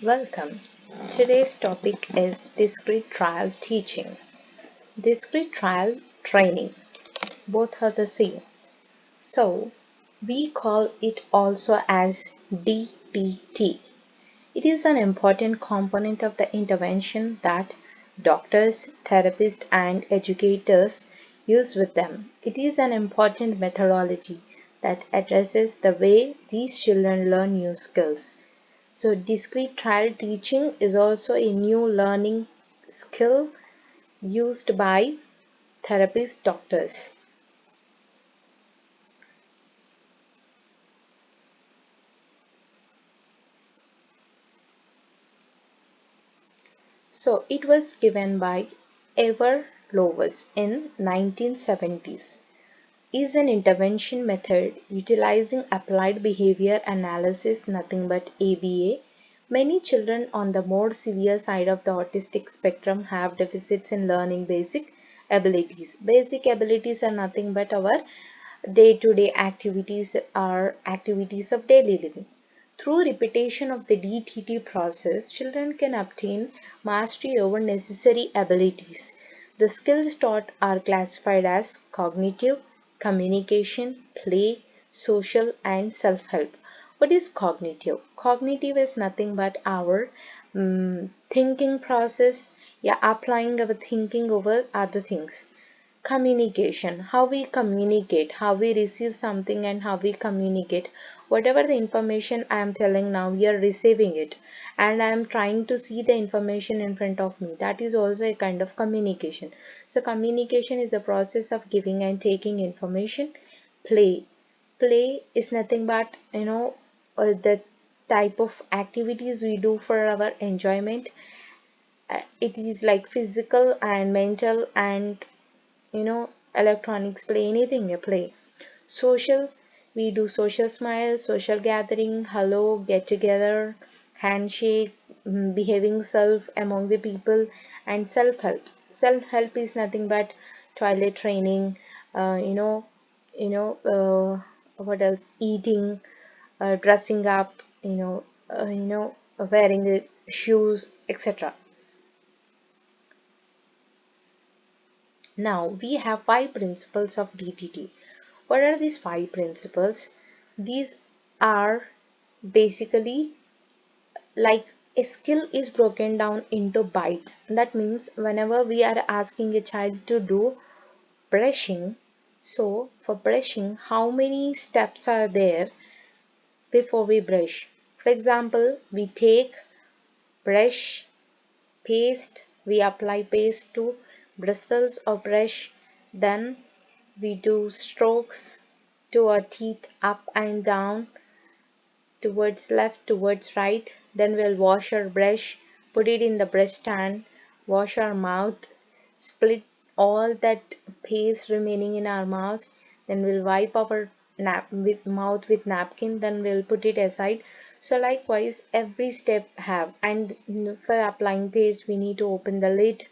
Welcome. Today's topic is discrete trial teaching. Discrete trial training. Both are the same. So, we call it also as DTT. It is an important component of the intervention that doctors, therapists, and educators use with them. It is an important methodology that addresses the way these children learn new skills. So discrete trial teaching is also a new learning skill used by therapist doctors. So it was given by Ivar Lovaas in 1970s. Is an intervention method utilizing applied behavior analysis, nothing but ABA. Many children on the more severe side of the autistic spectrum have deficits in learning basic abilities. Basic abilities are nothing but our day-to-day activities or activities of daily living. Through repetition of the DTT process, children can obtain mastery over necessary abilities. The skills taught are classified as cognitive, communication, play, social, and self-help. What is cognitive? Cognitive is nothing but our thinking process, yeah, applying our thinking over other things. Communication, how we communicate, how we receive something and how we communicate. Whatever the information I am telling now, we are receiving it and I am trying to see the information in front of me. That is also a kind of communication. So communication is a process of giving and taking information. Play is nothing but the type of activities we do for our enjoyment. It is like physical and mental and electronics play, anything a play. Social, we do social smile, social gathering, hello, get together, handshake, behaving self among the people. And self help is nothing but toilet training, uh, you know what else, eating, dressing up, wearing the shoes, etc. Now we have five principles of DTT. What are these five principles? These are basically like a skill is broken down into bites. That means whenever we are asking a child to do brushing, so for brushing, how many steps are there before we brush? For example, we take brush, paste, we apply paste to bristles or brush, then we do strokes to our teeth up and down, towards left, towards right. Then we'll wash our brush, put it in the brush stand, wash our mouth, split all that paste remaining in our mouth. Then we'll wipe our mouth with napkin. Then we'll put it aside. So likewise, every step have. And for applying paste, we need to open the lid,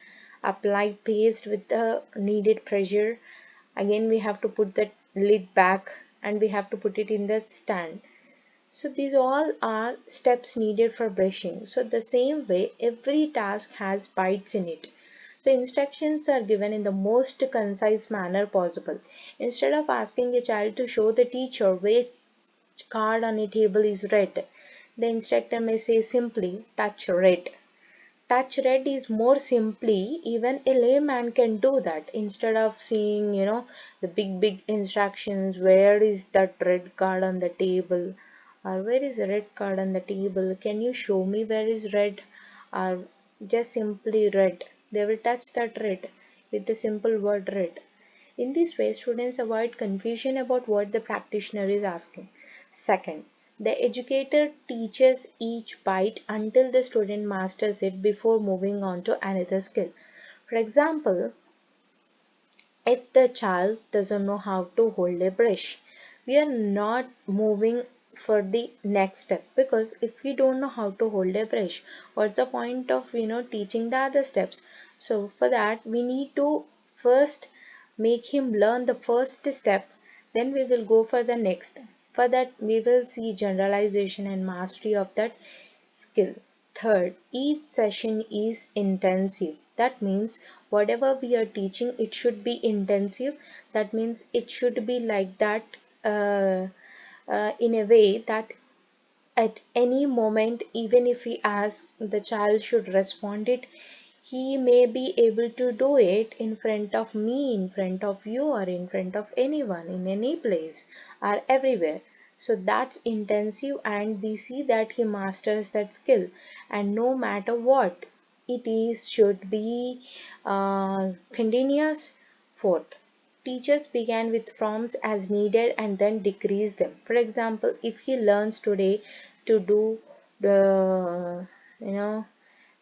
apply paste with the needed pressure. Again, we have to put the lid back and we have to put it in the stand. So these all are steps needed for brushing. So the same way, every task has bites in it. So instructions are given in the most concise manner possible. Instead of asking a child to show the teacher which card on a table is red, the instructor may say simply touch red. Touch red is more simply, even a layman can do that. Instead of seeing the big instructions, where is that red card on the table, or where is the red card on the table, can you show me where is red, or just simply red, they will touch that red with the simple word red. In this way, students avoid confusion about what the practitioner is asking. Second, the educator teaches each bite until the student masters it before moving on to another skill. For example, if the child doesn't know how to hold a brush, we are not moving for the next step, because if we don't know how to hold a brush, what's the point of teaching the other steps? So for that, we need to first make him learn the first step, then we will go for the next. For that, we will see generalization and mastery of that skill. Third, each session is intensive. That means whatever we are teaching, it should be intensive. That means it should be like that, uh, in a way that at any moment, even if we ask, the child should respond it. He may be able to do it in front of me, in front of you, or in front of anyone, in any place, or everywhere. So that's intensive, and we see that he masters that skill. And no matter what it is, should be continuous. Fourth, teachers began with prompts as needed and then decrease them. For example, if he learns today to do the, you know,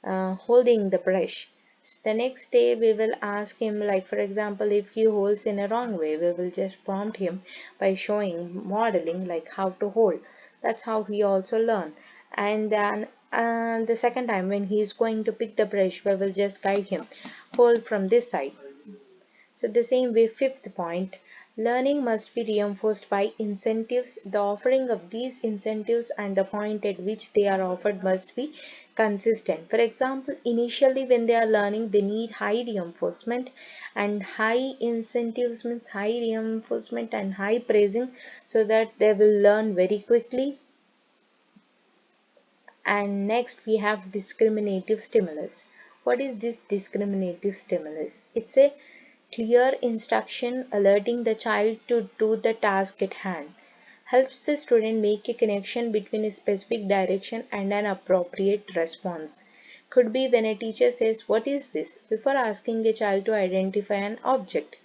holding the brush, the next day we will ask him, like for example, if he holds in a wrong way, we will just prompt him by showing, modeling like how to hold. That's how he also learn. And then the second time when he is going to pick the brush, we will just guide him, hold from this side. So the same way, fifth point, learning must be reinforced by incentives. The offering of these incentives and the point at which they are offered must be consistent. For example, initially when they are learning, they need high reinforcement, and high incentives means high reinforcement and high praising, so that they will learn very quickly. And next we have discriminative stimulus. What is this discriminative stimulus? It's a clear instruction alerting the child to do the task at hand. Helps the student make a connection between a specific direction and an appropriate response. Could be when a teacher says, "What is this?" before asking a child to identify an object.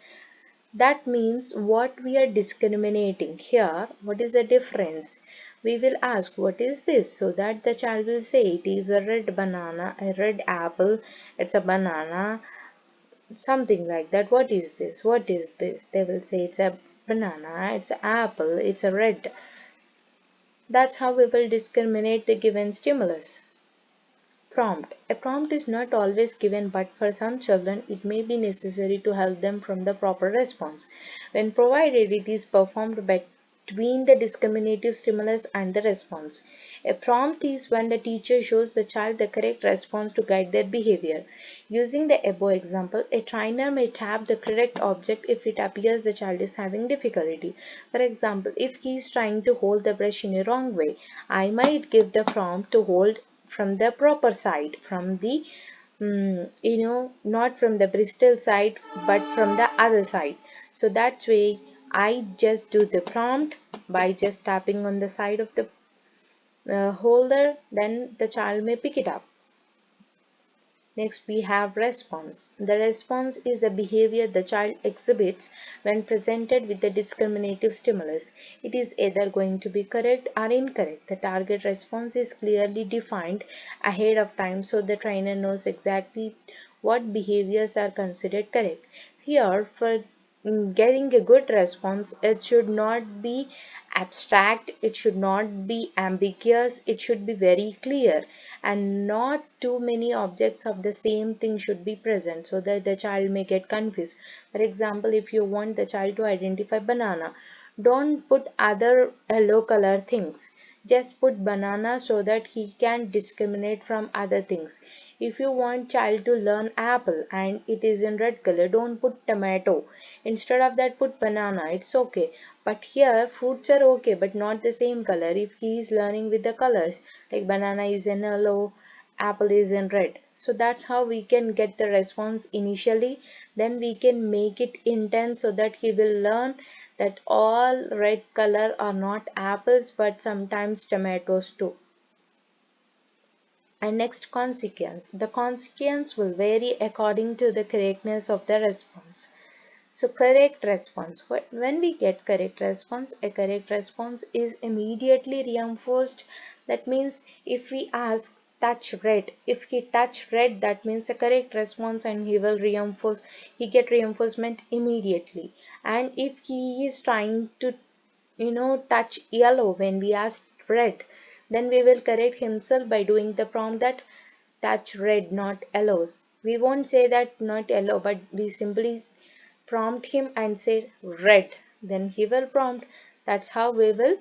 That means what we are discriminating here, what is the difference? We will ask, "What is this?" so that the child will say, "It is a red banana, a red apple, it's a banana," something like that. "What is this? What is this?" They will say, "It's a banana, it's an apple, it's a red." That's how we will discriminate the given stimulus. Prompt. A prompt is not always given, but for some children it may be necessary to help them from the proper response. When provided, it is performed between the discriminative stimulus and the response. A prompt is when the teacher shows the child the correct response to guide their behavior. Using the above example, a trainer may tap the correct object if it appears the child is having difficulty. For example, if he is trying to hold the brush in a wrong way, I might give the prompt to hold from the proper side, from the not from the Bristol side, but from the other side. So that way I just do the prompt by just tapping on the side of the holder, then the child may pick it up. Next we have response. The response is the behavior the child exhibits when presented with the discriminative stimulus. It is either going to be correct or incorrect. The target response is clearly defined ahead of time, so the trainer knows exactly what behaviors are considered correct. Here, for getting a good response, it should not be abstract, it should not be ambiguous, it should be very clear, and not too many objects of the same thing should be present so that the child may get confused. For example, if you want the child to identify banana, don't put other yellow color things, just put banana so that he can discriminate from other things. If you want child to learn apple and it is in red color, don't put tomato, instead of that put banana. It's okay, but here fruits are okay but not the same color. If he is learning with the colors, like banana is in yellow, apple is in red, so that's how we can get the response initially. Then we can make it intense so that he will learn that all red color are not apples but sometimes tomatoes too. And next, consequence. The consequence will vary according to the correctness of the response. So correct response. When we get correct response, a correct response is immediately reinforced. That means if we ask touch red, if he touch red, that means a correct response and he will reinforce, he get reinforcement immediately. And if he is trying to touch yellow when we ask red, then we will correct himself by doing the prompt that touch red, not yellow. We won't say that not yellow, but we simply prompt him and say red, then he will prompt. That's how we will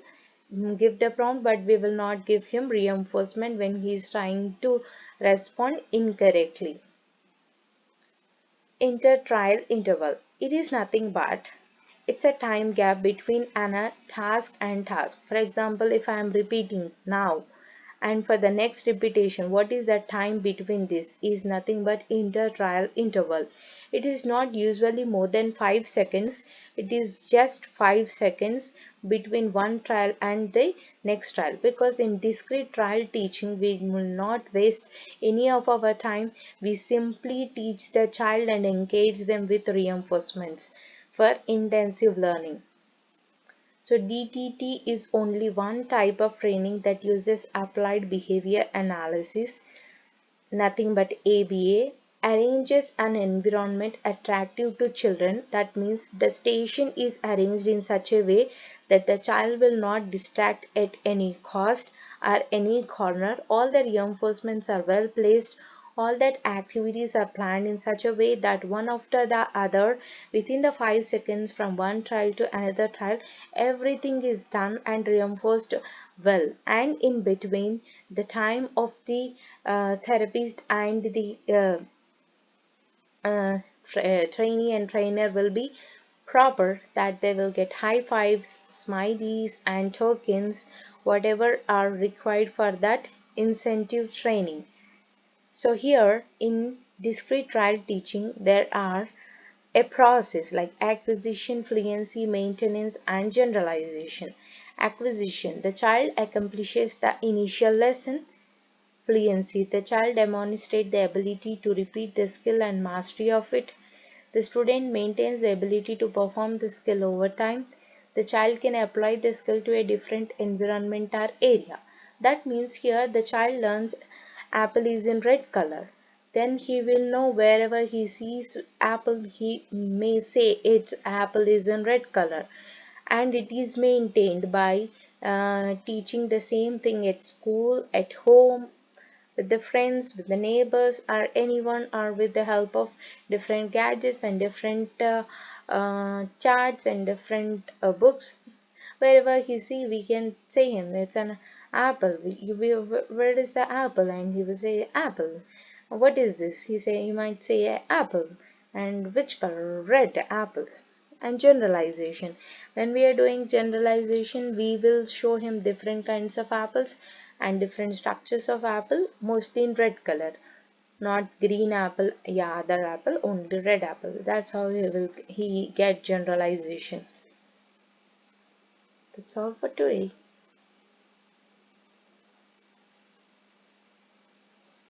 give the prompt, but we will not give him reinforcement when he is trying to respond incorrectly. Inter-trial interval. It is nothing but it's a time gap between a task and task. For example, if I am repeating now and for the next repetition, what is the time between this is nothing but inter-trial interval. It is not usually more than 5 seconds. It is just 5 seconds between one trial and the next trial, because in discrete trial teaching we will not waste any of our time. We simply teach the child and engage them with reinforcements for intensive learning. So DTT is only one type of training that uses applied behavior analysis, nothing but ABA, arranges an environment attractive to children. That means the station is arranged in such a way that the child will not distract at any cost or any corner. All the reinforcements are well placed. All that activities are planned in such a way that one after the other, within the 5 seconds from one trial to another trial, everything is done and reinforced well. And in between, the time of the therapist and the trainee and trainer will be proper, that they will get high fives, smileys and tokens, whatever are required for that incentive training. So here in discrete trial teaching, there are a process like acquisition, fluency, maintenance and generalization. Acquisition, the child accomplishes the initial lesson. Fluency, the child demonstrates the ability to repeat the skill and mastery of it. The student maintains the ability to perform the skill over time. The child can apply the skill to a different environment or area. That means here the child learns apple is in red color. Then he will know wherever he sees apple, he may say its apple is in red color. And it is maintained by teaching the same thing at school, at home, with the friends, with the neighbors, or anyone, or with the help of different gadgets and different charts and different books. Wherever he see, we can say him it's an apple. Where is the apple? And he will say apple. What is this? He might say apple. And which color? Red apples. And generalization. When we are doing generalization, we will show him different kinds of apples and different structures of apple, mostly in red color, not green apple, yeah, other apple, only red apple. That's how he get generalization. That's all for today.